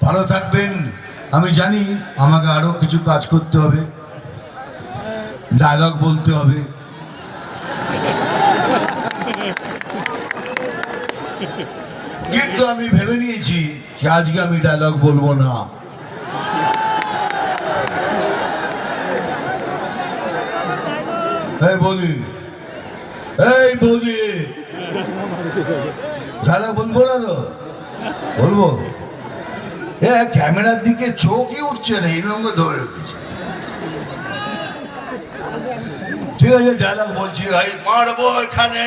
ভালো থাকবেন। আমি জানি আমাকে আরো কিছু কাজ করতে হবে, ডায়লগ বলতে হবে, কিন্তু আমি ভেবে নিয়েছি যে আজকে আমি ডায়লগ বলবো না। এই বৌদি, এই বৌদি, ডায়লগ বলবো না তো? বলবো। ক্যামেরার দিকে চোখই উঠছে না, এই রকম ধরে রেখেছি। ঠিক আছে, ডায়লগ বলছি। ভাই মারবো এখানে,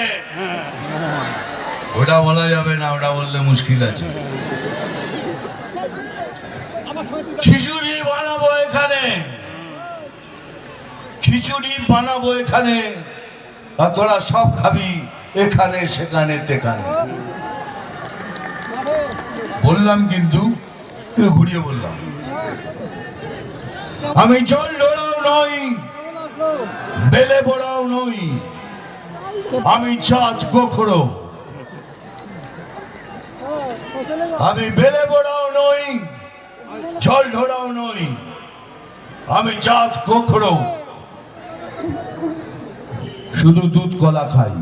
ওটা বলা যাবে না, ওটা বললে মুশকিল আছে। খিচুড়ি বানাবো এখানে, খিচুড়ি বানাবো এখানে, আর তোরা সব খাবি এখানে সেখানে তেখানে। বললাম কিন্তু ঘুরিয়ে বললাম। আমি জল ঢোড়াও নই, বেলে বড়াও নই, আমি চাঁদ গোখরো। আমি বেলে বড়াও নই, জল ঢোড়াও নই, আমি চাঁদ গোখরো। শুধু দুধ কলা খাই।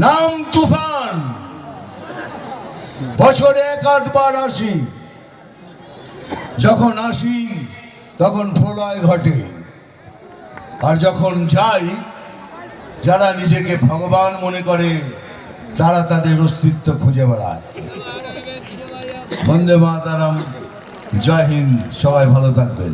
নাম তুফান, বছরে এক আধবার আসি। যখন আসি তখন প্রলয় ঘটে, আর যখন যাই যারা নিজেকে ভগবান মনে করে তারা তাদের অস্তিত্ব খুঁজে বেড়ায়। বন্দে মাতরম, জয় হিন্দ, সবাই ভালো থাকবেন।